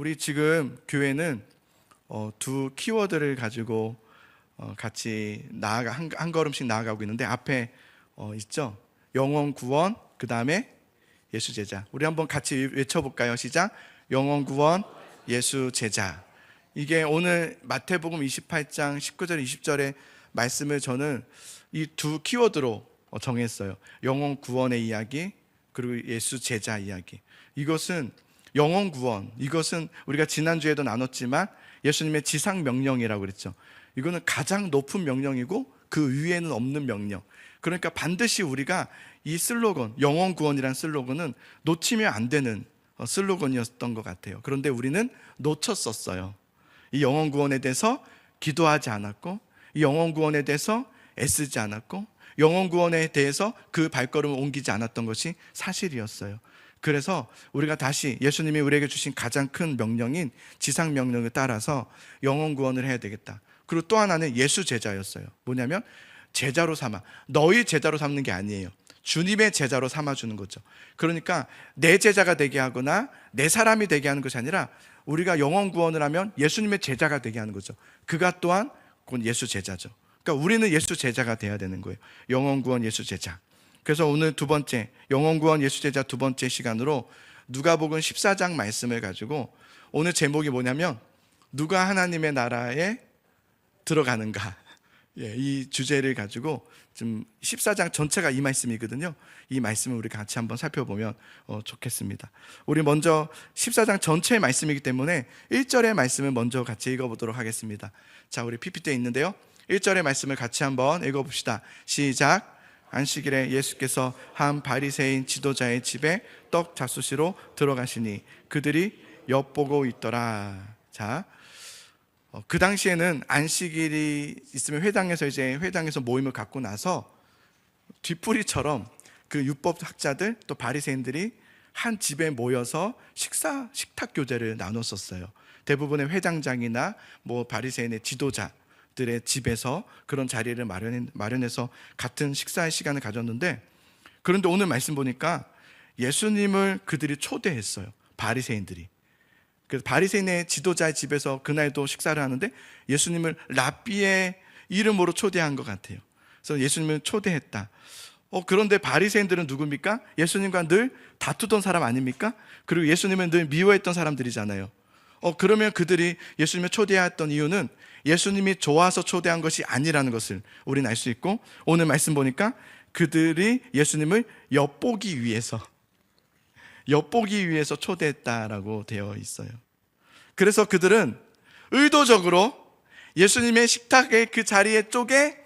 우리 지금 교회는 두 키워드를 가지고 같이 한 걸음씩 나아가고 있는데, 앞에 있죠? 영혼 구원, 그 다음에 예수 제자. 우리 한번 같이 외쳐볼까요? 시작. 영혼 구원, 예수 제자. 이게 오늘 마태복음 28장 19절 20절의 말씀을 저는 이 두 키워드로 정했어요. 영혼 구원의 이야기, 그리고 예수 제자 이야기. 이것은 영혼 구원, 이것은 우리가 지난주에도 나눴지만 예수님의 지상 명령이라고 그랬죠. 이거는 가장 높은 명령이고 그 위에는 없는 명령. 그러니까 반드시 우리가 이 슬로건, 영혼 구원이라는 슬로건은 놓치면 안 되는 슬로건이었던 것 같아요. 그런데 우리는 놓쳤었어요. 이 영혼 구원에 대해서 기도하지 않았고, 이 영혼 구원에 대해서 애쓰지 않았고, 영혼 구원에 대해서 그 발걸음을 옮기지 않았던 것이 사실이었어요. 그래서 우리가 다시 예수님이 우리에게 주신 가장 큰 명령인 지상 명령을 따라서 영혼 구원을 해야 되겠다. 그리고 또 하나는 예수 제자였어요. 뭐냐면 제자로 삼아, 너희 제자로 삼는 게 아니에요. 주님의 제자로 삼아주는 거죠. 그러니까 내 제자가 되게 하거나 내 사람이 되게 하는 것이 아니라 우리가 영혼 구원을 하면 예수님의 제자가 되게 하는 거죠. 그가 또한 곧 예수 제자죠. 그러니까 우리는 예수 제자가 돼야 되는 거예요. 영혼 구원 예수 제자. 그래서 오늘 두 번째, 영혼 구원 예수 제자 두 번째 시간으로 누가복음 14장 말씀을 가지고, 오늘 제목이 뭐냐면 누가 하나님의 나라에 들어가는가, 이 주제를 가지고 지금 14장 전체가 이 말씀이거든요. 이 말씀을 우리 같이 한번 살펴보면 좋겠습니다. 우리 먼저 14장 전체의 말씀이기 때문에 1절의 말씀을 먼저 같이 읽어보도록 하겠습니다. 자, 우리 PPT에 있는데요, 1절의 말씀을 같이 한번 읽어봅시다. 시작. 안식일에 예수께서 한 바리새인 지도자의 집에 떡 잡수시러 들어가시니 그들이 엿보고 있더라. 자, 그 당시에는 안식일이 있으면 회당에서 모임을 갖고 나서 뒤풀이처럼 그 율법학자들 또 바리새인들이 한 집에 모여서 식탁 교제를 나눴었어요. 대부분의 회장장이나 바리새인의 지도자들의 집에서 그런 자리를 마련해서 같은 식사의 시간을 가졌는데, 그런데 오늘 말씀 보니까 예수님을 그들이 초대했어요. 바리새인들이. 그래서 바리새인의 지도자의 집에서 그날도 식사를 하는데 예수님을 랍비의 이름으로 초대한 것 같아요. 그래서 예수님을 초대했다. 그런데 바리새인들은 누굽니까? 예수님과 늘 다투던 사람 아닙니까? 그리고 예수님을 늘 미워했던 사람들이잖아요. 그러면 그들이 예수님을 초대했던 이유는 예수님이 좋아서 초대한 것이 아니라는 것을 우리는 알 수 있고, 오늘 말씀 보니까 그들이 예수님을 엿보기 위해서 초대했다라고 되어 있어요. 그래서 그들은 의도적으로 예수님의 식탁의 그 자리에 쪽에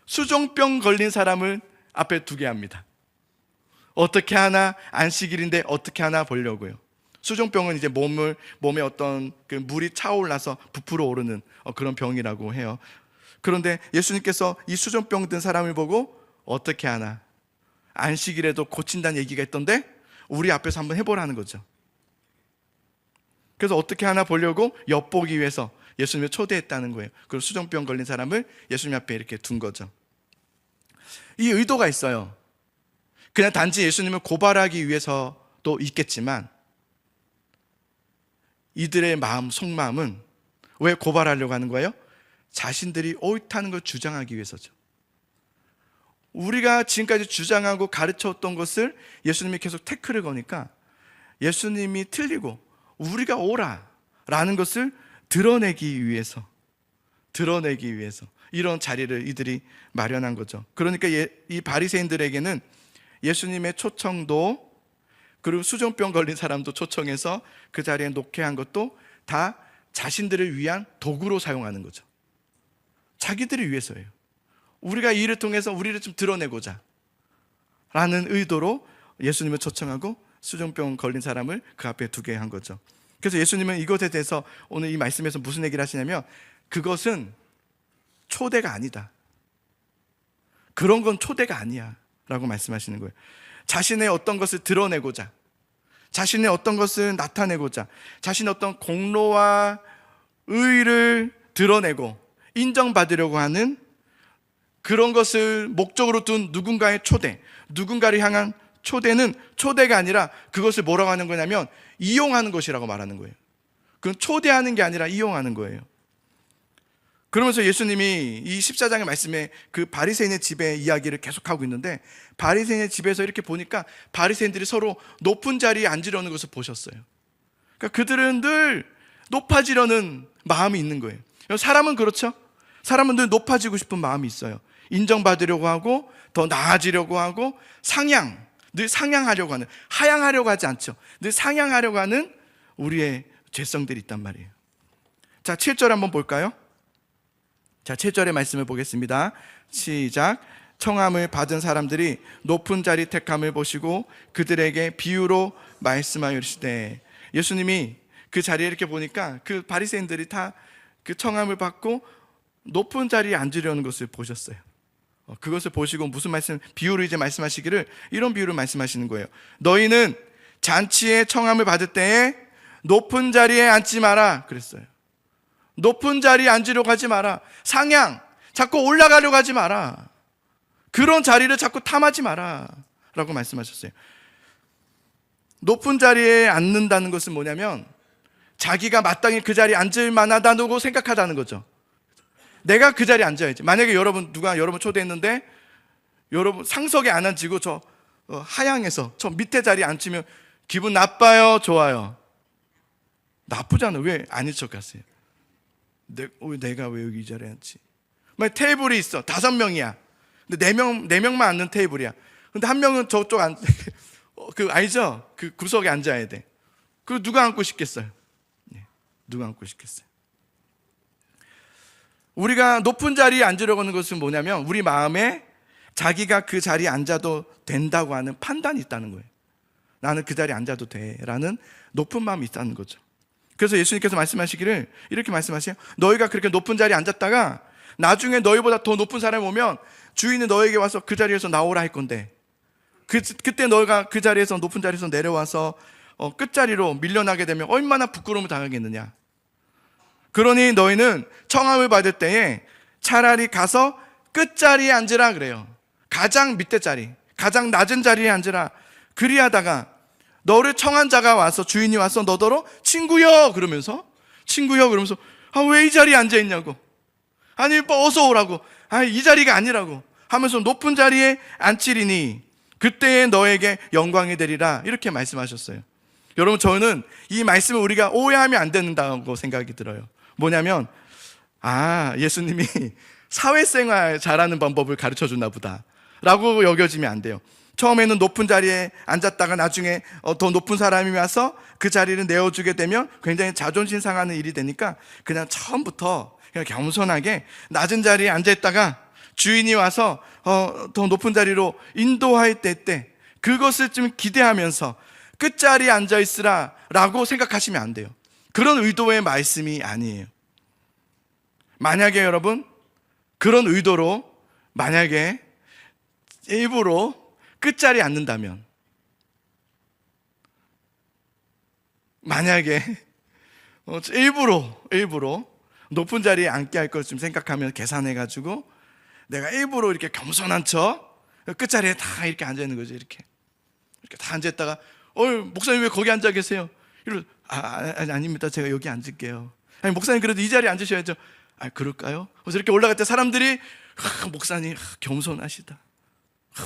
수종병 걸린 사람을 앞에 두게 합니다. 어떻게 하나, 안식일인데 어떻게 하나 보려고요. 수종병은 이제 몸에 어떤 그 물이 차올라서 부풀어 오르는 그런 병이라고 해요. 그런데 예수님께서 이 수종병 든 사람을 보고 어떻게 하나, 안식일에도 고친다는 얘기가 있던데 우리 앞에서 한번 해보라는 거죠. 그래서 어떻게 하나 보려고 엿보기 위해서 예수님을 초대했다는 거예요. 그리고 수종병 걸린 사람을 예수님 앞에 이렇게 둔 거죠. 이 의도가 있어요. 그냥 단지 예수님을 고발하기 위해서도 있겠지만, 이들의 속마음은 왜 고발하려고 하는 거예요? 자신들이 옳다는 걸 주장하기 위해서죠. 우리가 지금까지 주장하고 가르쳐왔던 것을 예수님이 계속 태클을 거니까 예수님이 틀리고 우리가 옳아라는 것을 드러내기 위해서 이런 자리를 이들이 마련한 거죠. 그러니까 이 바리새인들에게는 예수님의 초청도, 그리고 수종병 걸린 사람도 초청해서 그 자리에 놓게 한 것도 다 자신들을 위한 도구로 사용하는 거죠. 자기들을 위해서예요. 우리가 이 일을 통해서 우리를 좀 드러내고자 라는 의도로 예수님을 초청하고 수종병 걸린 사람을 그 앞에 두게 한 거죠. 그래서 예수님은 이것에 대해서 오늘 이 말씀에서 무슨 얘기를 하시냐면, 그것은 초대가 아니다. 그런 건 초대가 아니야 라고 말씀하시는 거예요. 자신의 어떤 것을 드러내고자, 자신의 어떤 것을 나타내고자, 자신의 어떤 공로와 의의를 드러내고 인정받으려고 하는 그런 것을 목적으로 둔 누군가의 초대, 누군가를 향한 초대는 초대가 아니라 그것을 뭐라고 하는 거냐면 이용하는 것이라고 말하는 거예요. 그건 초대하는 게 아니라 이용하는 거예요. 그러면서 예수님이 이 14장의 말씀에 그 바리새인의 집의 이야기를 계속하고 있는데, 바리새인의 집에서 이렇게 보니까 바리새인들이 서로 높은 자리에 앉으려는 것을 보셨어요. 그러니까 그들은 늘 높아지려는 마음이 있는 거예요. 사람은 그렇죠. 사람은 늘 높아지고 싶은 마음이 있어요. 인정받으려고 하고 더 나아지려고 하고 늘 상향하려고 하는, 하향하려고 하지 않죠. 늘 상향하려고 하는 우리의 죄성들이 있단 말이에요. 자, 7절 한번 볼까요? 자, 7절의 말씀을 보겠습니다. 시작. 청함을 받은 사람들이 높은 자리 택함을 보시고 그들에게 비유로 말씀하여 이르시되, 예수님이 그 자리에 이렇게 보니까 그 바리새인들이 다 그 청함을 받고 높은 자리에 앉으려는 것을 보셨어요. 그것을 보시고 무슨 비유로 이제 말씀하시기를, 이런 비유를 말씀하시는 거예요. 너희는 잔치에 청함을 받을 때에 높은 자리에 앉지 마라 그랬어요. 높은 자리에 앉으려고 하지 마라. 상향, 자꾸 올라가려고 하지 마라. 그런 자리를 자꾸 탐하지 마라 라고 말씀하셨어요. 높은 자리에 앉는다는 것은 뭐냐면, 자기가 마땅히 그 자리에 앉을 만하다고 생각하다는 거죠. 내가 그 자리에 앉아야지. 만약에 누가 여러분 초대했는데 여러분 상석에 안 앉히고 저 하향해서 저 밑에 자리에 앉히면 기분 나빠요, 좋아요? 나쁘잖아요. 왜 아닌 척 하세요? 내가 왜 여기 이 자리에 앉지? 만약 테이블이 있어, 5명이야. 근데 4명만 앉는 테이블이야. 근데 한 명은 저쪽 알죠? 그 구석에 앉아야 돼. 그거 누가 앉고 싶겠어요? 누가 앉고 싶겠어요? 우리가 높은 자리에 앉으려고 하는 것은 뭐냐면, 우리 마음에 자기가 그 자리에 앉아도 된다고 하는 판단이 있다는 거예요. 나는 그 자리에 앉아도 돼 라는 높은 마음이 있다는 거죠. 그래서 예수님께서 말씀하시기를 이렇게 말씀하세요. 너희가 그렇게 높은 자리에 앉았다가 나중에 너희보다 더 높은 사람이 오면 주인이 너에게 와서 그 자리에서 나오라 할 건데, 그때 너희가 그 자리에서, 높은 자리에서 내려와서 끝자리로 밀려나게 되면 얼마나 부끄러움을 당하겠느냐. 그러니 너희는 청함을 받을 때에 차라리 가서 끝자리에 앉으라 그래요. 가장 밑에 자리, 가장 낮은 자리에 앉으라. 그리하다가 너를 청한 자가 와서, 주인이 와서 너더러 친구여 그러면서 왜 이 자리에 앉아있냐고, 아니 어서 오라고, 이 자리가 아니라고 하면서 높은 자리에 앉히리니 그때에 너에게 영광이 되리라, 이렇게 말씀하셨어요. 여러분, 저는 이 말씀을 우리가 오해하면 안 된다고 생각이 들어요. 뭐냐면, 예수님이 사회생활 잘하는 방법을 가르쳐 주나 보다 라고 여겨지면 안 돼요. 처음에는 높은 자리에 앉았다가 나중에 더 높은 사람이 와서 그 자리를 내어주게 되면 굉장히 자존심 상하는 일이 되니까 그냥 처음부터 그냥 겸손하게 낮은 자리에 앉아있다가 주인이 와서 더 높은 자리로 인도할 때 그것을 좀 기대하면서 끝자리에 앉아있으라 라고 생각하시면 안 돼요. 그런 의도의 말씀이 아니에요. 만약에 여러분 그런 의도로 만약에 일부러 끝자리에 앉는다면, 만약에 일부러 높은 자리에 앉게 할 걸 좀 생각하면 계산해가지고 내가 일부러 이렇게 겸손한 척 끝자리에 다 이렇게 앉아있는 거죠. 이렇게 다 앉아있다가 목사님 왜 거기 앉아 계세요? 아닙니다. 제가 여기 앉을게요. 아니, 목사님 그래도 이 자리에 앉으셔야죠. 그럴까요? 그래서 이렇게 올라갈 때 사람들이 목사님 겸손하시다,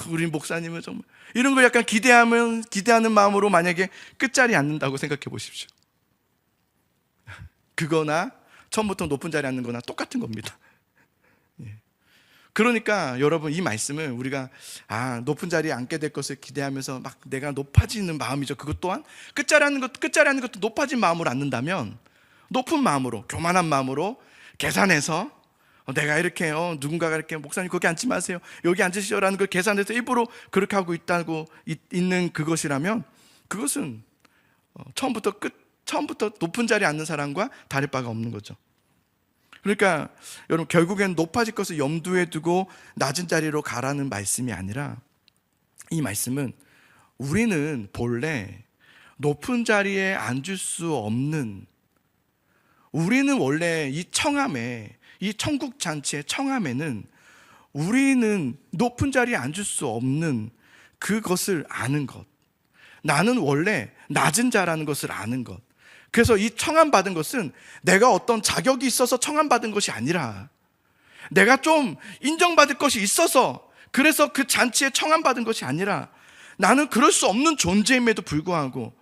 우리 목사님은 정말, 이런 걸 약간 기대하는 마음으로 만약에 끝자리에 앉는다고 생각해 보십시오. 그거나 처음부터 높은 자리에 앉는 거나 똑같은 겁니다. 그러니까 여러분, 이 말씀을 우리가 높은 자리에 앉게 될 것을 기대하면서 막 내가 높아지는 마음이죠. 그것 또한 끝자리에 앉는 것도 높아진 마음으로 앉는다면, 높은 마음으로, 교만한 마음으로 계산해서 내가 이렇게 누군가가 이렇게 목사님 거기 앉지 마세요, 여기 앉으시오라는 걸 계산해서 일부러 그렇게 하고 있는 그것이라면, 그것은 처음부터 높은 자리에 앉는 사람과 다를 바가 없는 거죠. 그러니까 여러분, 결국엔 높아질 것을 염두에 두고 낮은 자리로 가라는 말씀이 아니라, 이 말씀은 우리는 본래 높은 자리에 앉을 수 없는, 우리는 원래 이 천국 잔치의 청함에는 우리는 높은 자리에 앉을 수 없는 그것을 아는 것, 나는 원래 낮은 자라는 것을 아는 것, 그래서 이 청함받은 것은 내가 어떤 자격이 있어서 청함받은 것이 아니라 내가 좀 인정받을 것이 있어서 그래서 그 잔치에 청함받은 것이 아니라 나는 그럴 수 없는 존재임에도 불구하고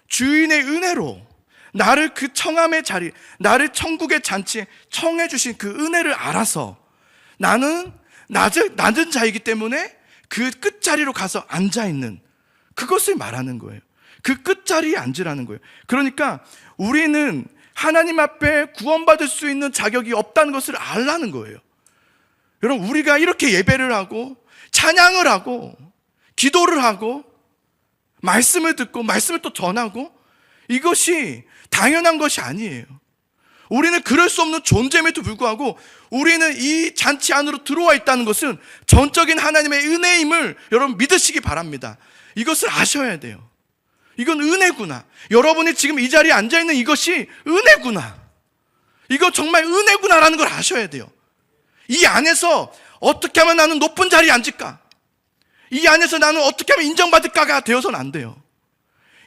주인의 은혜로 나를 그 청함의 자리, 나를 천국의 잔치에 청해 주신 그 은혜를 알아서 나는 낮은 자이기 때문에 그 끝자리로 가서 앉아있는, 그것을 말하는 거예요. 그 끝자리에 앉으라는 거예요. 그러니까 우리는 하나님 앞에 구원받을 수 있는 자격이 없다는 것을 알라는 거예요. 여러분, 우리가 이렇게 예배를 하고 찬양을 하고 기도를 하고 말씀을 듣고 말씀을 또 전하고 이것이 당연한 것이 아니에요. 우리는 그럴 수 없는 존재임에도 불구하고 우리는 이 잔치 안으로 들어와 있다는 것은 전적인 하나님의 은혜임을 여러분 믿으시기 바랍니다. 이것을 아셔야 돼요. 이건 은혜구나. 여러분이 지금 이 자리에 앉아있는 이것이 은혜구나. 이거 정말 은혜구나라는 걸 아셔야 돼요. 이 안에서 어떻게 하면 나는 높은 자리에 앉을까? 이 안에서 나는 어떻게 하면 인정받을까가 되어서는 안 돼요.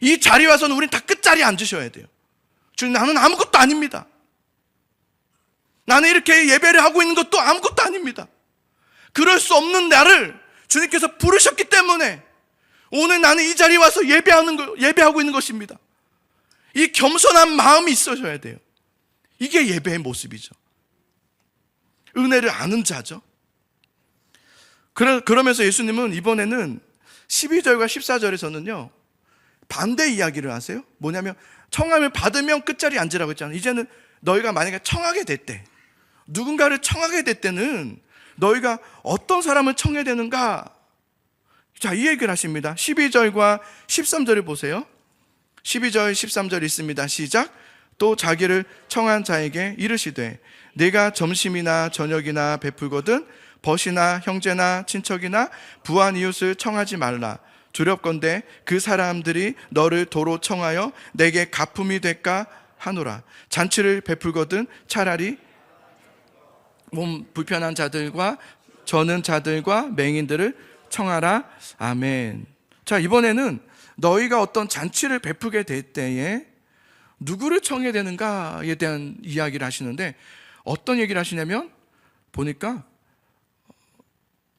이 자리에 와서는 우린 다 끝자리에 앉으셔야 돼요. 주님, 나는 아무것도 아닙니다. 나는 이렇게 예배를 하고 있는 것도 아무것도 아닙니다. 그럴 수 없는 나를 주님께서 부르셨기 때문에 오늘 나는 이 자리에 와서 예배하고 있는 것입니다. 이 겸손한 마음이 있으셔야 돼요. 이게 예배의 모습이죠. 은혜를 아는 자죠. 그러면서 예수님은 이번에는 12절과 14절에서는요 반대 이야기를 하세요. 뭐냐면 청함을 받으면 끝자리에 앉으라고 했잖아요. 이제는 너희가 만약에 청하게 됐대, 누군가를 청하게 됐대는 너희가 어떤 사람을 청해야 되는가? 자, 이 얘기를 하십니다. 12절과 13절을 보세요. 12절 13절 있습니다. 시작. 또 자기를 청한 자에게 이르시되 네가 점심이나 저녁이나 베풀거든 벗이나 형제나 친척이나 부한 이웃을 청하지 말라. 두렵건대 그 사람들이 너를 도로 청하여 내게 가품이 될까 하노라. 잔치를 베풀거든 차라리 몸 불편한 자들과 저는 자들과 맹인들을 청하라. 아멘. 자, 이번에는 너희가 어떤 잔치를 베풀게 될 때에 누구를 청해야 되는가에 대한 이야기를 하시는데 어떤 얘기를 하시냐면 보니까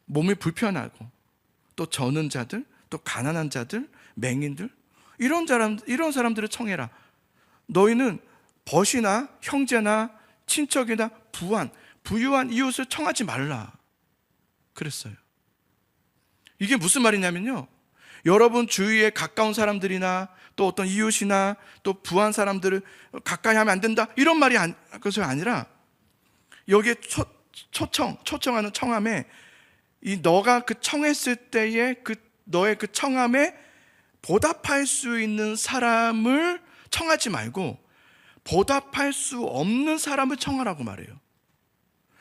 몸이 불편하고 또 저는 자들, 또 가난한 자들, 맹인들 이런 사람들을 청해라. 너희는 벗이나 형제나 친척이나 부유한 이웃을 청하지 말라 그랬어요. 이게 무슨 말이냐면요, 여러분 주위에 가까운 사람들이나 또 어떤 이웃이나 또 부한 사람들을 가까이 하면 안 된다 이런 말이 그것이 아니라 여기에 초청하는 청함에 이 너가 그 청했을 때에 너의 그 청함에 보답할 수 있는 사람을 청하지 말고 보답할 수 없는 사람을 청하라고 말해요.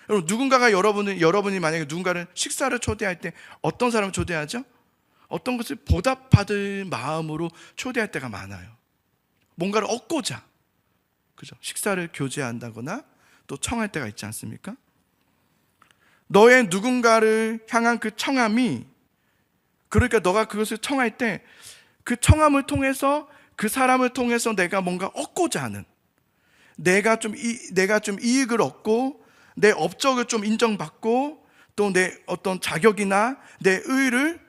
여러분, 누군가가 여러분이 만약에 누군가를 식사를 초대할 때 어떤 사람을 초대하죠? 어떤 것을 보답받을 마음으로 초대할 때가 많아요. 뭔가를 얻고자, 그죠? 식사를 교제한다거나 또 청할 때가 있지 않습니까? 너의 누군가를 향한 그 청함이, 그러니까 너가 그것을 청할 때 그 청함을 통해서 그 사람을 통해서 내가 뭔가 얻고자 하는, 내가 좀 이익을 얻고 내 업적을 좀 인정받고 또 내 어떤 자격이나 내 의의를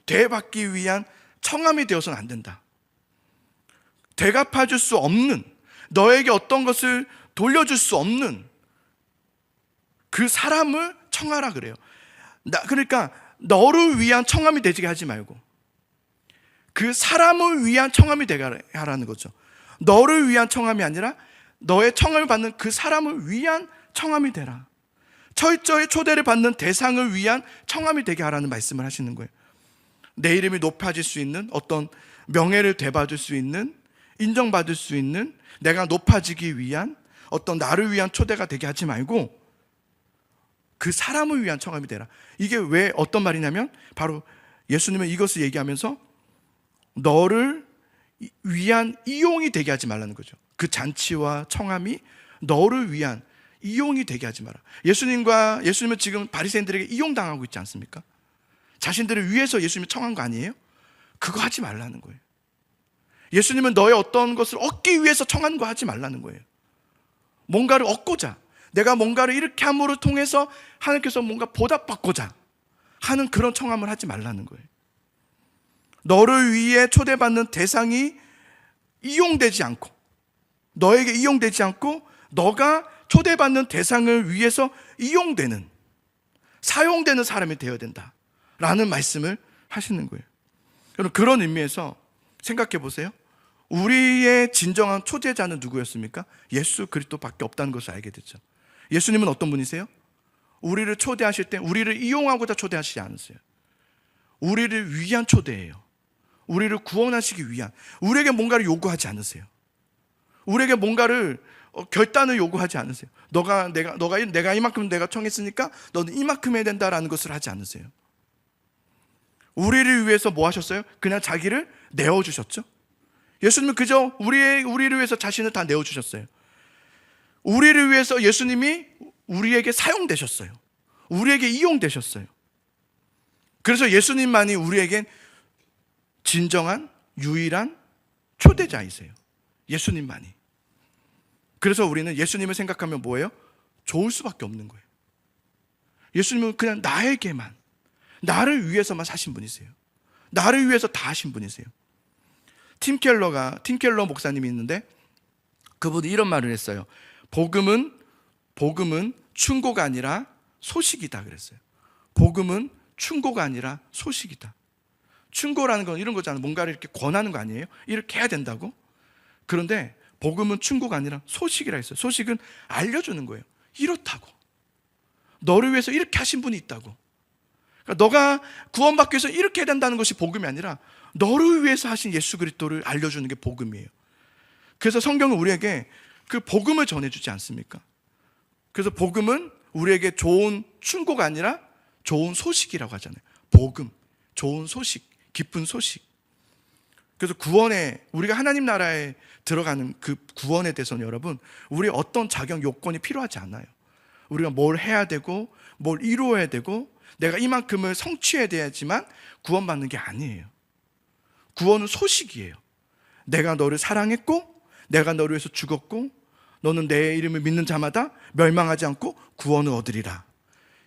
되받기 위한 청함이 되어서는 안 된다. 대갚아줄 수 없는, 너에게 어떤 것을 돌려줄 수 없는 그 사람을 청하라 그래요. 그러니까 너를 위한 청함이 되게 하지 말고 그 사람을 위한 청함이 되게 하라는 거죠. 너를 위한 청함이 아니라 너의 청함을 받는 그 사람을 위한 청함이 되라. 철저히 초대를 받는 대상을 위한 청함이 되게 하라는 말씀을 하시는 거예요. 내 이름이 높아질 수 있는, 어떤 명예를 되받을 수 있는, 인정받을 수 있는, 내가 높아지기 위한 어떤 나를 위한 초대가 되게 하지 말고 그 사람을 위한 청함이 되라. 이게 왜 어떤 말이냐면 바로 예수님은 이것을 얘기하면서 너를 위한 이용이 되게 하지 말라는 거죠. 그 잔치와 청함이 너를 위한 이용이 되게 하지 마라. 예수님은 지금 바리새인들에게 이용당하고 있지 않습니까? 자신들을 위해서 예수님이 청한 거 아니에요? 그거 하지 말라는 거예요. 예수님은 너의 어떤 것을 얻기 위해서 청하는 거 하지 말라는 거예요. 뭔가를 얻고자, 내가 뭔가를 이렇게 함으로 통해서 하나님께서 뭔가 보답받고자 하는 그런 청함을 하지 말라는 거예요. 너를 위해 초대받는 대상이 이용되지 않고, 너에게 이용되지 않고, 너가 초대받는 대상을 위해서 이용되는, 사용되는 사람이 되어야 된다라는 말씀을 하시는 거예요. 여러분, 그런 의미에서 생각해 보세요. 우리의 진정한 초대자는 누구였습니까? 예수 그리스도밖에 없다는 것을 알게 됐죠. 예수님은 어떤 분이세요? 우리를 초대하실 때 우리를 이용하고자 초대하시지 않으세요. 우리를 위한 초대예요. 우리를 구원하시기 위한, 우리에게 뭔가를 요구하지 않으세요. 우리에게 뭔가를 결단을 요구하지 않으세요. 내가 이만큼 내가 청했으니까 너는 이만큼 해야 된다라는 것을 하지 않으세요. 우리를 위해서 뭐 하셨어요? 그냥 자기를 내어주셨죠. 예수님은 그저 우리를 위해서 자신을 다 내어주셨어요. 우리를 위해서 예수님이 우리에게 사용되셨어요. 우리에게 이용되셨어요. 그래서 예수님만이 우리에겐 진정한 유일한 초대자이세요. 예수님만이. 그래서 우리는 예수님을 생각하면 뭐예요? 좋을 수밖에 없는 거예요. 예수님은 그냥 나에게만, 나를 위해서만 사신 분이세요. 나를 위해서 다 하신 분이세요. 팀 켈러 목사님이 있는데 그분이 이런 말을 했어요. 복음은 충고가 아니라 소식이다 그랬어요. 복음은 충고가 아니라 소식이다. 충고라는 건 이런 거잖아요. 뭔가를 이렇게 권하는 거 아니에요? 이렇게 해야 된다고? 그런데 복음은 충고가 아니라 소식이라 했어요. 소식은 알려주는 거예요. 이렇다고. 너를 위해서 이렇게 하신 분이 있다고. 그러니까 너가 구원받기 위해서 이렇게 해야 된다는 것이 복음이 아니라 너를 위해서 하신 예수 그리스도를 알려주는 게 복음이에요. 그래서 성경은 우리에게 그 복음을 전해주지 않습니까? 그래서 복음은 우리에게 좋은 충고가 아니라 좋은 소식이라고 하잖아요. 복음, 좋은 소식, 기쁜 소식. 그래서 우리가 하나님 나라에 들어가는 그 구원에 대해서는 여러분, 우리의 어떤 자격 요건이 필요하지 않아요. 우리가 뭘 해야 되고 뭘 이루어야 되고 내가 이만큼을 성취해야 돼야지만 구원받는 게 아니에요. 구원은 소식이에요. 내가 너를 사랑했고 내가 너를 위해서 죽었고 너는 내 이름을 믿는 자마다 멸망하지 않고 구원을 얻으리라.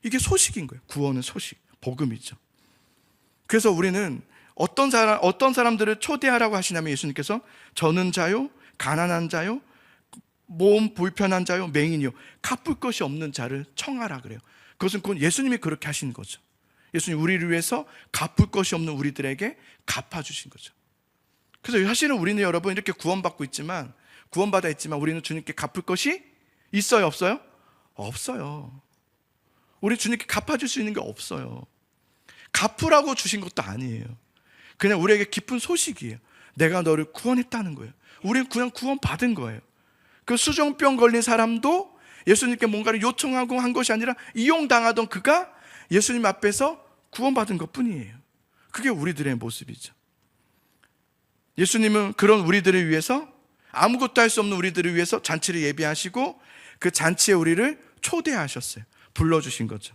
이게 소식인 거예요. 구원은 소식, 복음이죠. 그래서 우리는 어떤 사람들을 초대하라고 하시냐면 예수님께서 저는 자요, 가난한 자요, 몸 불편한 자요, 맹인이요, 갚을 것이 없는 자를 청하라 그래요. 그건 예수님이 그렇게 하신 거죠. 예수님 우리를 위해서 갚을 것이 없는 우리들에게 갚아주신 거죠. 그래서 사실은 우리는 여러분 이렇게 구원받아 있지만 우리는 주님께 갚을 것이 있어요, 없어요? 없어요. 우리 주님께 갚아줄 수 있는 게 없어요. 갚으라고 주신 것도 아니에요. 그냥 우리에게 기쁜 소식이에요. 내가 너를 구원했다는 거예요. 우리는 그냥 구원받은 거예요. 그 수정병 걸린 사람도 예수님께 뭔가를 요청하고 한 것이 아니라 이용당하던 그가 예수님 앞에서 구원받은 것 뿐이에요. 그게 우리들의 모습이죠. 예수님은 그런 우리들을 위해서, 아무것도 할 수 없는 우리들을 위해서 잔치를 예비하시고 그 잔치에 우리를 초대하셨어요. 불러주신 거죠.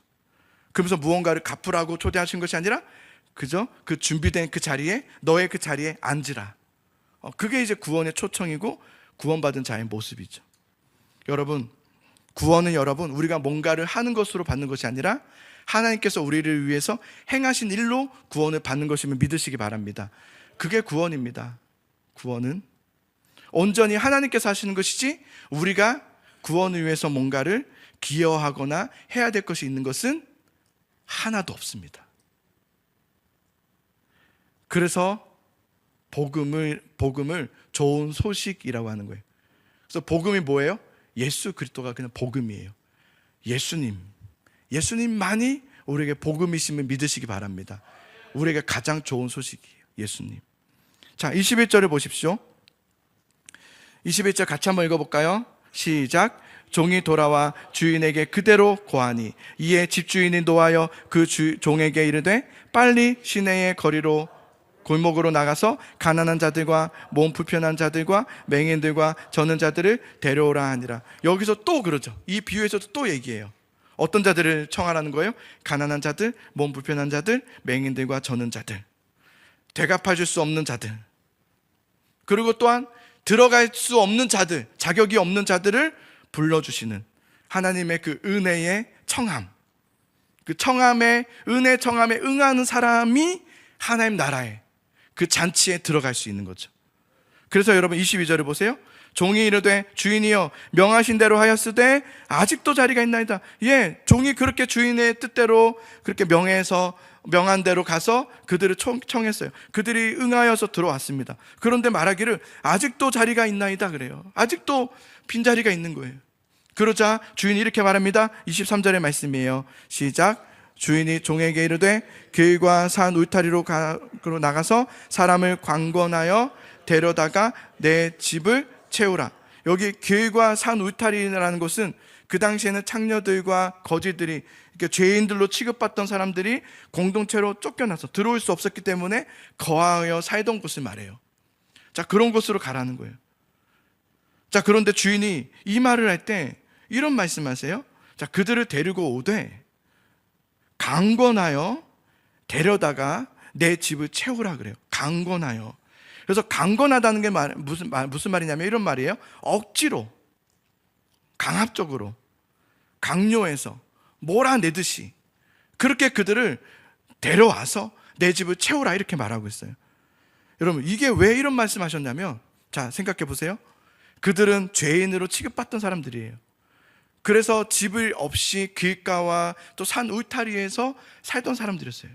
그러면서 무언가를 갚으라고 초대하신 것이 아니라 그저 그 준비된 그 자리에, 너의 그 자리에 앉으라. 그게 이제 구원의 초청이고 구원받은 자의 모습이죠. 여러분, 구원은 우리가 뭔가를 하는 것으로 받는 것이 아니라 하나님께서 우리를 위해서 행하신 일로 구원을 받는 것임을 믿으시기 바랍니다. 그게 구원입니다. 구원은 온전히 하나님께서 하시는 것이지 우리가 구원을 위해서 뭔가를 기여하거나 해야 될 것이 있는 것은 하나도 없습니다. 그래서 복음을 좋은 소식이라고 하는 거예요. 그래서 복음이 뭐예요? 예수 그리스도가 그냥 복음이에요. 예수님만이 우리에게 복음이심을 믿으시기 바랍니다. 우리에게 가장 좋은 소식이에요. 예수님. 자, 21절을 보십시오. 21절 같이 한번 읽어볼까요? 시작. 종이 돌아와 주인에게 그대로 고하니 이에 집주인이 노하여 그 종에게 이르되 빨리 시내의 거리로 골목으로 나가서 가난한 자들과 몸 불편한 자들과 맹인들과 저는 자들을 데려오라 하니라. 여기서 또 그러죠. 이 비유에서도 또 얘기해요. 어떤 자들을 청하라는 거예요? 가난한 자들, 몸 불편한 자들, 맹인들과 저는 자들, 되갚아줄 수 없는 자들. 그리고 또한 들어갈 수 없는 자들, 자격이 없는 자들을 불러주시는 하나님의 그 은혜의 청함, 그 청함에, 은혜 청함에 응하는 사람이 하나님 나라에, 그 잔치에 들어갈 수 있는 거죠. 그래서 여러분 22절을 보세요. 종이 이르되 주인이여 명하신 대로 하였으되 아직도 자리가 있나이다. 예, 종이 그렇게 주인의 뜻대로 그렇게 명한 대로 가서 그들을 청했어요. 그들이 응하여서 들어왔습니다. 그런데 말하기를 아직도 자리가 있나이다 그래요. 아직도 빈자리가 있는 거예요. 그러자 주인이 이렇게 말합니다. 23절의 말씀이에요. 시작. 주인이 종에게 이르되 길과 산 울타리로 나가서 사람을 관건하여 데려다가 내 집을 채우라. 여기 길과 산 울타리라는 것은 그 당시에는 창녀들과 거지들이, 이렇게 죄인들로 취급받던 사람들이 공동체로 쫓겨나서 들어올 수 없었기 때문에 거하여 살던 곳을 말해요. 자, 그런 곳으로 가라는 거예요. 자, 그런데 주인이 이 말을 할 때 이런 말씀하세요. 자, 그들을 데리고 오되 강권하여 데려다가 내 집을 채우라 그래요. 강권하여. 그래서 강권하다는 게 무슨 말이냐면 이런 말이에요. 억지로, 강압적으로, 강요해서 몰아내듯이 그렇게 그들을 데려와서 내 집을 채우라 이렇게 말하고 있어요. 여러분, 이게 왜 이런 말씀하셨냐면, 자, 생각해 보세요. 그들은 죄인으로 취급받던 사람들이에요. 그래서 집을 없이 길가와 또 산 울타리에서 살던 사람들이었어요.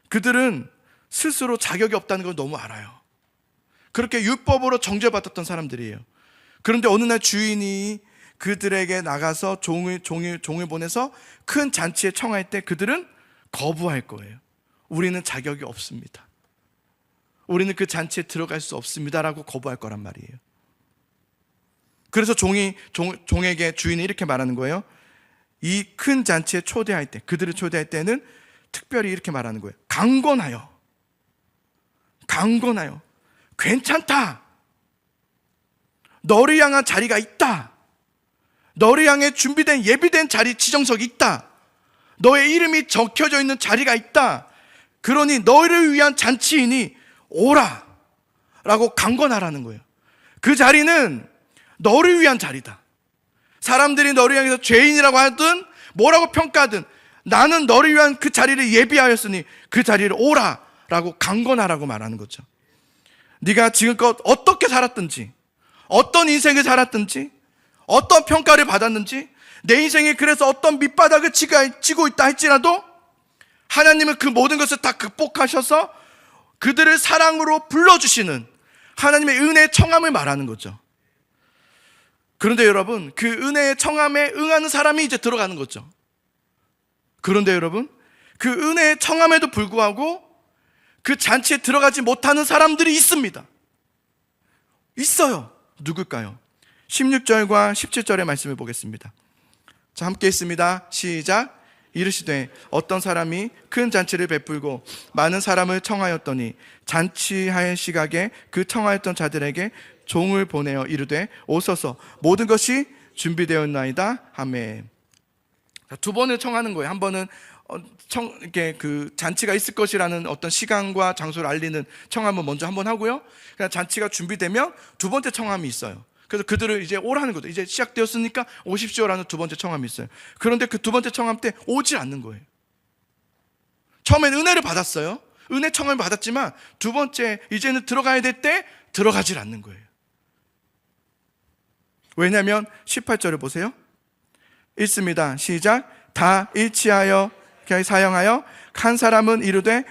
그들은 스스로 자격이 없다는 걸 너무 알아요. 그렇게 율법으로 정죄받았던 사람들이에요. 그런데 어느 날 주인이 그들에게 나가서 종을 보내서 큰 잔치에 청할 때 그들은 거부할 거예요. 우리는 자격이 없습니다. 우리는 그 잔치에 들어갈 수 없습니다라고 거부할 거란 말이에요. 그래서 종에게 주인이 이렇게 말하는 거예요. 이 큰 잔치에 초대할 때, 그들을 초대할 때는 특별히 이렇게 말하는 거예요. 강권하여 괜찮다. 너를 향한 자리가 있다. 너를 향해 준비된 예비된 자리, 지정석이 있다. 너의 이름이 적혀져 있는 자리가 있다. 그러니 너를 위한 잔치이니 오라 라고 강권하라는 거예요. 그 자리는 너를 위한 자리다. 사람들이 너를 향해서 죄인이라고 하든 뭐라고 평가하든 나는 너를 위한 그 자리를 예비하였으니 그 자리를 오라 라고 강권하라고 말하는 거죠. 네가 지금껏 어떻게 살았든지, 어떤 인생을 살았든지, 어떤 평가를 받았는지, 내 인생이 그래서 어떤 밑바닥을 치고 있다 할지라도 하나님은 그 모든 것을 다 극복하셔서 그들을 사랑으로 불러주시는 하나님의 은혜의 청함을 말하는 거죠. 그런데 여러분, 그 은혜의 청함에 응하는 사람이 이제 들어가는 거죠. 그런데 여러분, 그 은혜의 청함에도 불구하고 그 잔치에 들어가지 못하는 사람들이 있습니다. 있어요. 누굴까요? 16절과 17절의 말씀을 보겠습니다. 자, 함께 있습니다. 시작. 이르시되 어떤 사람이 큰 잔치를 베풀고 많은 사람을 청하였더니 잔치할 시각에 그 청하였던 자들에게 종을 보내어 이르되 오소서 모든 것이 준비되었나이다 하매. 두 번을 청하는 거예요. 한 번은 이렇게 그 잔치가 있을 것이라는 어떤 시간과 장소를 알리는 청함을 먼저 한번 하고요. 그냥 잔치가 준비되면 두 번째 청함이 있어요. 그래서 그들을 이제 오라는 거죠. 이제 시작되었으니까 오십시오라는 두 번째 청함이 있어요. 그런데 그 두 번째 청함 때 오지 않는 거예요. 처음엔 은혜를 받았어요. 은혜 청함을 받았지만 두 번째 이제는 들어가야 될 때 들어가질 않는 거예요. 왜냐하면 18절을 보세요. 읽습니다. 시작. 다 일치하여 사형하여 한 사람은 이르되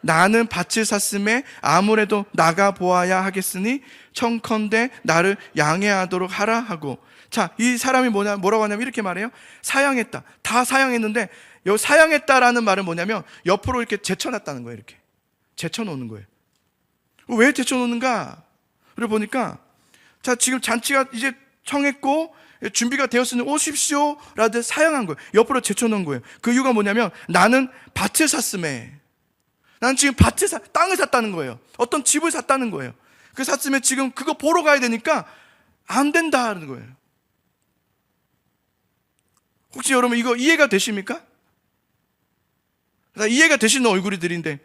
나는 밭을 샀음에 아무래도 나가 보아야 하겠으니 청컨대 나를 양해하도록 하라 하고. 자, 이 사람이 뭐라고 하냐면 이렇게 말해요. 사양했다. 다 사양했는데 이 사양했다라는 말은 뭐냐면 옆으로 이렇게 제쳐놨다는 거예요. 이렇게 제쳐놓는 거예요. 왜 제쳐놓는가를 보니까, 자, 지금 잔치가 이제 청했고 준비가 되었으니 오십시오 라도 사양한 거예요. 옆으로 제쳐놓은 거예요. 그 이유가 뭐냐면 나는 밭을 샀음에, 나는 지금 땅을 샀다는 거예요. 어떤 집을 샀다는 거예요. 그 샀음에 지금 그거 보러 가야 되니까 안 된다는 거예요. 혹시 여러분 이거 이해가 되십니까? 이해가 되시는 얼굴이들인데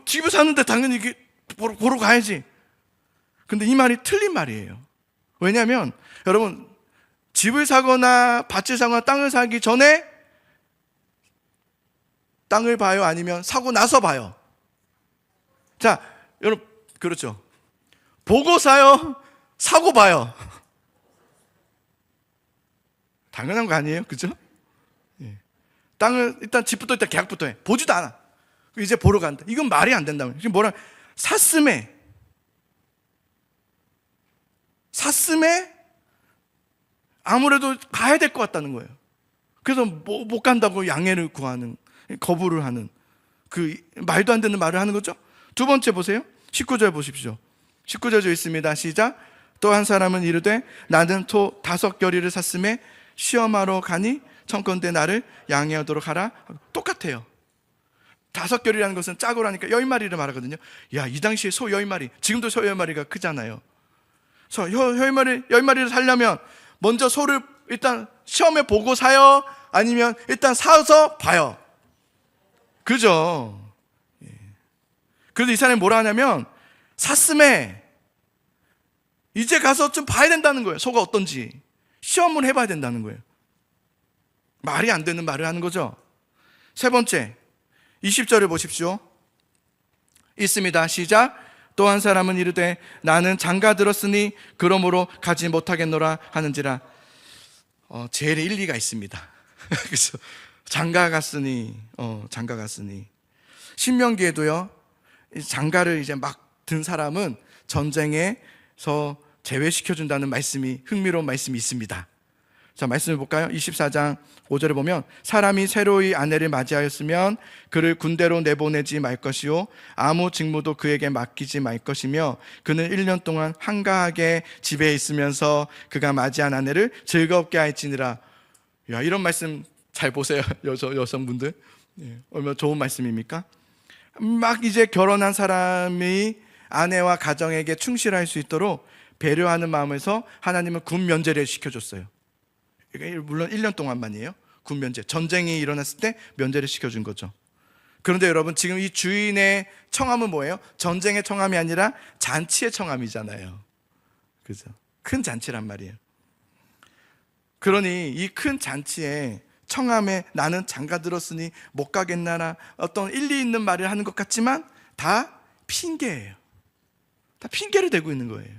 집을 샀는데 당연히 이게 보러 가야지. 근데 이 말이 틀린 말이에요. 왜냐하면 여러분, 집을 사거나 밭을 사거나 땅을 사기 전에 땅을 봐요? 아니면 사고 나서 봐요? 자, 여러분, 그렇죠. 보고 사요? 사고 봐요? 당연한 거 아니에요? 그죠? 예. 땅을, 일단 집부터 일단 계약부터 해. 보지도 않아. 이제 보러 간다. 이건 말이 안 된다고요. 지금 뭐라, 샀음에 아무래도 가야 될 것 같다는 거예요. 그래서 못 간다고 양해를 구하는, 거부를 하는, 그 말도 안 되는 말을 하는 거죠. 두 번째 보세요. 19절 보십시오. 19절 있습니다. 시작. 또 한 사람은 이르되 나는 소 5겨리를 샀음에 시험하러 가니 청컨대 나를 양해하도록 하라. 똑같아요. 5겨리라는 것은 짜고라니까 10마리를 말하거든요. 야, 이 당시에 소 10마리, 지금도 소 10마리가 크잖아요. 그래서 10마리를 살려면 먼저 소를 일단 시험해 보고 사요? 아니면 일단 사서 봐요? 그죠? 예. 그래서 이 사람이 뭐라 하냐면, 샀음에 이제 가서 좀 봐야 된다는 거예요. 소가 어떤지 시험을 해봐야 된다는 거예요. 말이 안 되는 말을 하는 거죠. 세 번째, 20절을 보십시오. 있습니다. 시작. 또 한 사람은 이르되 나는 장가 들었으니 그러므로 가지 못하겠노라 하는지라. 제일 일리가 있습니다. 그래서 장가 갔으니 신명기에도요, 장가를 이제 막 든 사람은 전쟁에서 제외시켜준다는 말씀이, 흥미로운 말씀이 있습니다. 자, 말씀을 볼까요? 24장 5절에 보면 사람이 새로이 아내를 맞이하였으면 그를 군대로 내보내지 말 것이요 아무 직무도 그에게 맡기지 말 것이며 그는 1년 동안 한가하게 집에 있으면서 그가 맞이한 아내를 즐겁게 할지니라. 야, 이런 말씀 잘 보세요. 여성분들. 얼마나 좋은 말씀입니까? 막 이제 결혼한 사람이 아내와 가정에게 충실할 수 있도록 배려하는 마음에서 하나님은 군 면제를 시켜줬어요. 물론 1년 동안만이에요. 군 면제, 전쟁이 일어났을 때 면제를 시켜준 거죠. 그런데 여러분, 지금 이 주인의 청함은 뭐예요? 전쟁의 청함이 아니라 잔치의 청함이잖아요. 그죠? 큰 잔치란 말이에요. 그러니 이 큰 잔치에 청함에 나는 장가 들었으니 못 가겠나라, 어떤 일리 있는 말을 하는 것 같지만 다 핑계예요. 다 핑계를 대고 있는 거예요.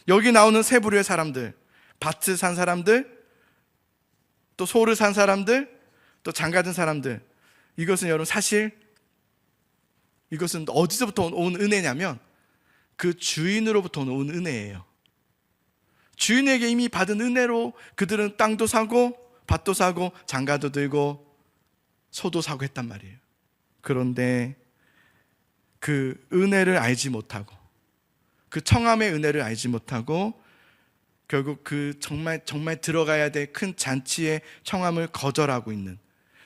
여기 나오는 세 부류의 사람들, 밭을 산 사람들, 또 소를 산 사람들, 또 장가든 사람들, 이것은 여러분 사실 이것은 어디서부터 온 은혜냐면 그 주인으로부터 온 은혜예요. 주인에게 이미 받은 은혜로 그들은 땅도 사고 밭도 사고 장가도 들고 소도 사고 했단 말이에요. 그런데 그 은혜를 알지 못하고, 그 청함의 은혜를 알지 못하고 결국 그 정말 들어가야 될 큰 잔치의 청함을 거절하고 있는,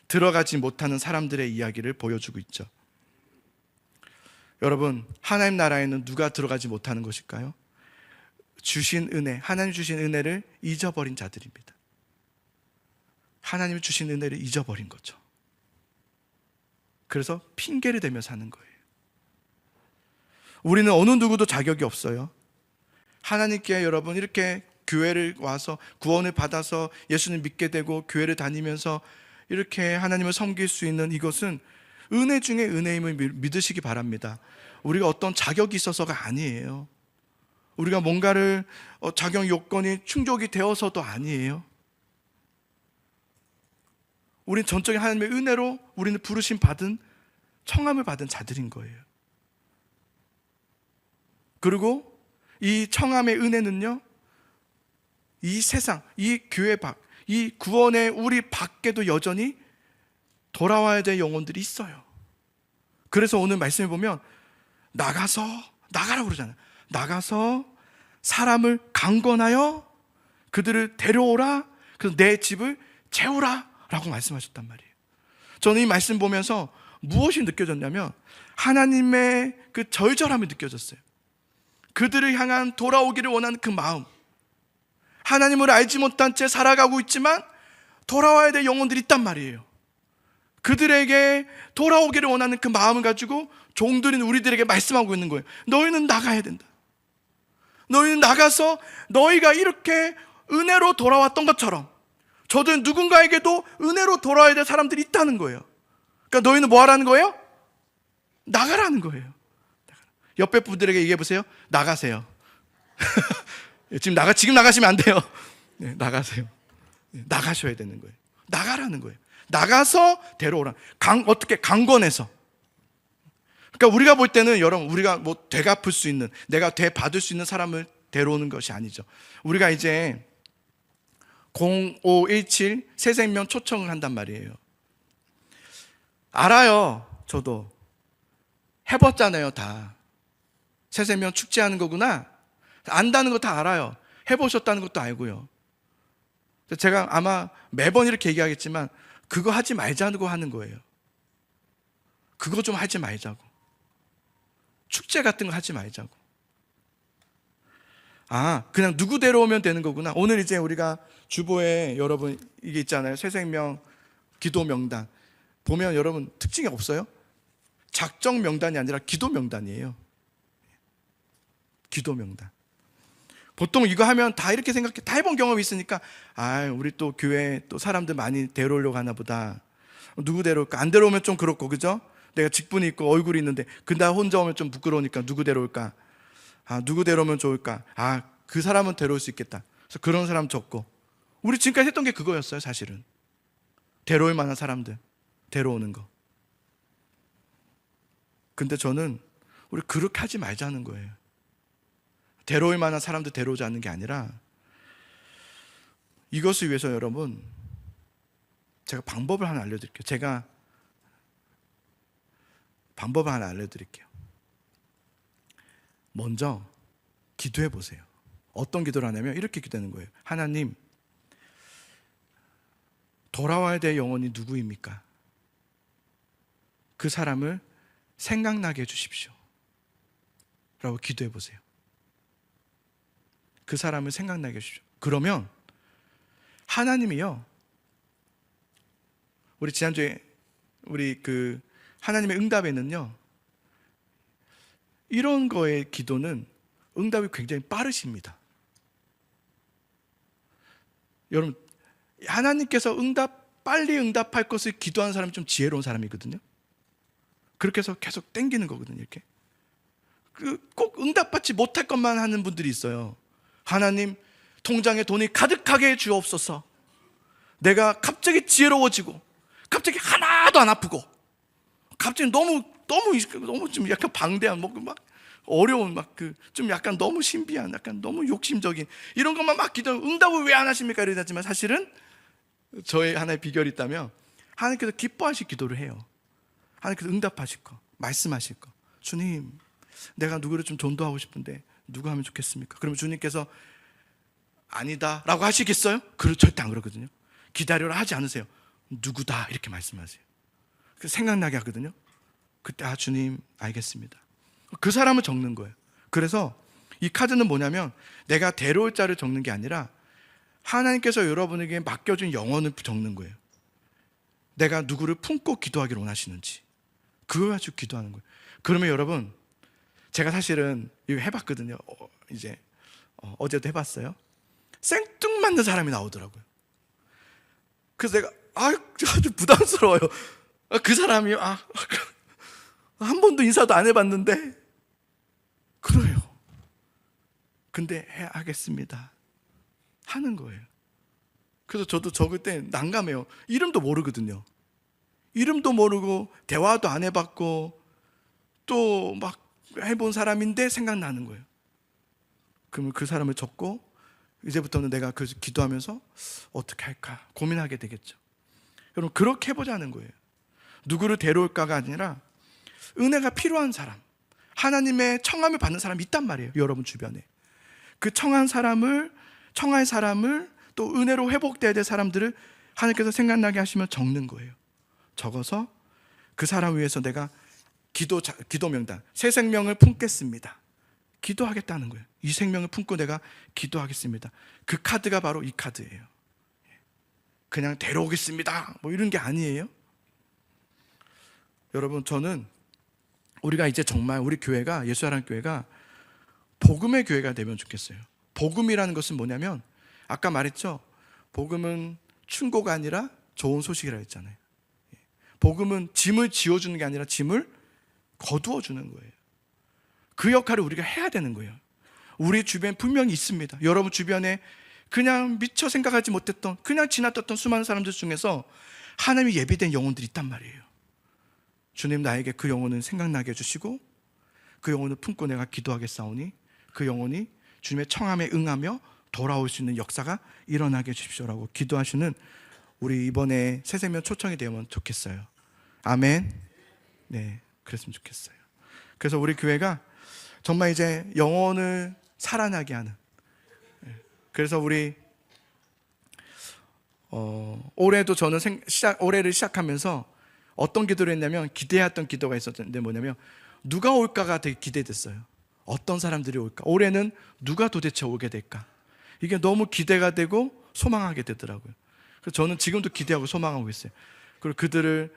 들어가지 못하는 사람들의 이야기를 보여주고 있죠. 여러분, 하나님 나라에는 누가 들어가지 못하는 것일까요? 주신 은혜, 하나님 주신 은혜를 잊어버린 자들입니다. 하나님이 주신 은혜를 잊어버린 거죠. 그래서 핑계를 대며 사는 거예요. 우리는 어느 누구도 자격이 없어요. 하나님께 여러분 이렇게 교회를 와서 구원을 받아서 예수님 믿게 되고 교회를 다니면서 이렇게 하나님을 섬길 수 있는 이것은 은혜 중에 은혜임을 믿으시기 바랍니다. 우리가 어떤 자격이 있어서가 아니에요. 우리가 뭔가를 자격 요건이 충족이 되어서도 아니에요. 우리는 전적인 하나님의 은혜로 우리는 부르심 받은, 청함을 받은 자들인 거예요. 그리고 이 청함의 은혜는요, 이 세상, 이 교회 밖, 이 구원의 우리 밖에도 여전히 돌아와야 될 영혼들이 있어요. 그래서 오늘 말씀을 보면 나가라고 그러잖아요. 나가서 사람을 강권하여 그들을 데려오라, 그래서 내 집을 채우라 라고 말씀하셨단 말이에요. 저는 이 말씀 보면서 무엇이 느껴졌냐면 하나님의 그 절절함이 느껴졌어요. 그들을 향한 돌아오기를 원하는 그 마음, 하나님을 알지 못한 채 살아가고 있지만 돌아와야 될 영혼들이 있단 말이에요. 그들에게 돌아오기를 원하는 그 마음을 가지고 종들인 우리들에게 말씀하고 있는 거예요. 너희는 나가야 된다. 너희는 나가서 너희가 이렇게 은혜로 돌아왔던 것처럼 저도 누군가에게도 은혜로 돌아와야 될 사람들이 있다는 거예요. 그러니까 너희는 뭐 하라는 거예요? 나가라는 거예요. 옆에 분들에게 얘기해 보세요. 나가세요. 지금 나가시면 안 돼요. 네, 나가세요. 네, 나가셔야 되는 거예요. 나가라는 거예요. 나가서 데려오라. 어떻게 강권해서. 그러니까 우리가 볼 때는 여러분, 우리가 뭐 되갚을 수 있는, 내가 되받을 수 있는 사람을 데려오는 것이 아니죠. 우리가 이제 0517 새생명 초청을 한단 말이에요. 알아요. 저도 해봤잖아요. 다 새생명 축제하는 거구나 안다는 거 다 알아요. 해보셨다는 것도 알고요. 제가 아마 매번 이렇게 얘기하겠지만 그거 하지 말자고 하는 거예요. 그거 좀 하지 말자고. 축제 같은 거 하지 말자고. 그냥 누구 데려오면 되는 거구나. 오늘 이제 우리가 주보에 여러분 이게 있잖아요. 새생명 기도 명단 보면 여러분 특징이 없어요? 작정 명단이 아니라 기도 명단이에요. 기도 명단. 보통 이거 하면 다 이렇게 생각해. 다 해본 경험이 있으니까 우리 또 교회 또 사람들 많이 데려오려고 하나 보다. 누구 데려올까? 안 데려오면 좀 그렇고, 그죠? 내가 직분이 있고 얼굴이 있는데 나 혼자 오면 좀 부끄러우니까 누구 데려올까? 누구 데려오면 좋을까? 그 사람은 데려올 수 있겠다. 그래서 그런 사람 적고. 우리 지금까지 했던 게 그거였어요. 사실은 데려올 만한 사람들 데려오는 거. 근데 저는 우리 그렇게 하지 말자는 거예요. 데려올 만한 사람들 데려오자는 게 아니라 이것을 위해서 여러분 제가 방법을 하나 알려드릴게요. 제가 방법을 하나 알려드릴게요. 먼저 기도해 보세요. 어떤 기도를 하냐면 이렇게 기도하는 거예요. 하나님, 돌아와야 될 영혼이 누구입니까? 그 사람을 생각나게 해주십시오 라고 기도해 보세요. 그 사람을 생각나게 해주십시오. 그러면 하나님이요, 우리 지난주에 우리 하나님의 응답에는요, 이런 거의 기도는 응답이 굉장히 빠르십니다. 여러분, 하나님께서 빨리 응답할 것을 기도하는 사람이 좀 지혜로운 사람이거든요. 그렇게 해서 계속 땡기는 거거든요. 이렇게 꼭 응답받지 못할 것만 하는 분들이 있어요. 하나님, 통장에 돈이 가득하게 주옵소서. 내가 갑자기 지혜로워지고 갑자기 하나도 안 아프고 갑자기 너무 좀 약간 방대한 막 어려운 좀 약간 너무 신비한 약간 너무 욕심적인 이런 것만 막 기도하면 응답을 왜 안 하십니까? 이러지만 사실은 저의 하나의 비결이 있다면 하나님께서 기뻐하실 기도를 해요. 하나님께서 응답하실 거, 말씀하실 거. 주님, 내가 누구를 좀 전도하고 싶은데 누가 하면 좋겠습니까? 그러면 주님께서 아니다 라고 하시겠어요? 절대 안 그러거든요. 기다려라 하지 않으세요. 누구다 이렇게 말씀하세요. 생각나게 하거든요. 그때 주님 알겠습니다. 그 사람을 적는 거예요. 그래서 이 카드는 뭐냐면 내가 데려올 자를 적는 게 아니라 하나님께서 여러분에게 맡겨준 영혼을 적는 거예요. 내가 누구를 품고 기도하기를 원하시는지 그걸 가지고 기도하는 거예요. 그러면 여러분, 제가 사실은 이거 해봤거든요. 어제도 해봤어요. 생뚱맞는 사람이 나오더라고요. 그래서 내가 아주 부담스러워요. 그 사람이 한 번도 인사도 안 해봤는데 그래요. 근데 하겠습니다 하는 거예요. 그래서 저도 적을 때 난감해요. 이름도 모르거든요. 이름도 모르고 대화도 안 해봤고 또 막 해본 사람인데 생각나는 거예요. 그러면 그 사람을 적고 이제부터는 내가 기도하면서 어떻게 할까 고민하게 되겠죠. 여러분, 그렇게 해보자는 거예요. 누구를 데려올까가 아니라 은혜가 필요한 사람, 하나님의 청함을 받는 사람이 있단 말이에요. 여러분 주변에 그 청할 사람을 또 은혜로 회복돼야 될 사람들을 하나님께서 생각나게 하시면 적는 거예요. 적어서 그 사람 위해서 내가 기도 명단, 새 생명을 품겠습니다. 기도하겠다는 거예요. 이 생명을 품고 내가 기도하겠습니다. 그 카드가 바로 이 카드예요. 그냥 데려오겠습니다 뭐 이런 게 아니에요. 여러분, 저는 우리가 이제 정말 우리 교회가, 예수사랑교회가 복음의 교회가 되면 좋겠어요. 복음이라는 것은 뭐냐면 아까 말했죠. 복음은 충고가 아니라 좋은 소식이라 했잖아요. 복음은 짐을 지워주는 게 아니라 짐을 거두어주는 거예요. 그 역할을 우리가 해야 되는 거예요. 우리 주변 분명히 있습니다. 여러분 주변에 그냥 미처 생각하지 못했던, 그냥 지나쳤던 수많은 사람들 중에서 하나님이 예비된 영혼들이 있단 말이에요. 주님, 나에게 그 영혼은 생각나게 해주시고 그 영혼을 품고 내가 기도하겠사오니 그 영혼이 주님의 청함에 응하며 돌아올 수 있는 역사가 일어나게 해주십시오라고 기도하시는 우리 이번에 새생명 초청이 되면 좋겠어요. 아멘. 네, 그랬으면 좋겠어요. 그래서 우리 교회가 정말 이제 영혼을 살아나게 하는, 그래서 우리 올해도 저는 올해를 시작하면서 어떤 기도를 했냐면, 기대했던 기도가 있었는데 뭐냐면 누가 올까가 되게 기대됐어요. 어떤 사람들이 올까? 올해는 누가 도대체 오게 될까? 이게 너무 기대가 되고 소망하게 되더라고요. 그래서 저는 지금도 기대하고 소망하고 있어요. 그리고 그들을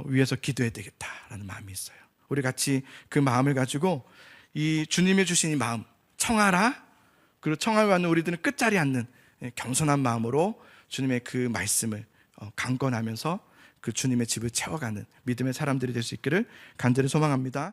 위해서 기도해야 되겠다라는 마음이 있어요. 우리 같이 그 마음을 가지고 이 주님이 주신 이 마음, 청하라. 그리고 청하며 왔는 우리들은 끝자리 않는 겸손한 마음으로 주님의 그 말씀을 강건하면서 그 주님의 집을 채워가는 믿음의 사람들이 될 수 있기를 간절히 소망합니다.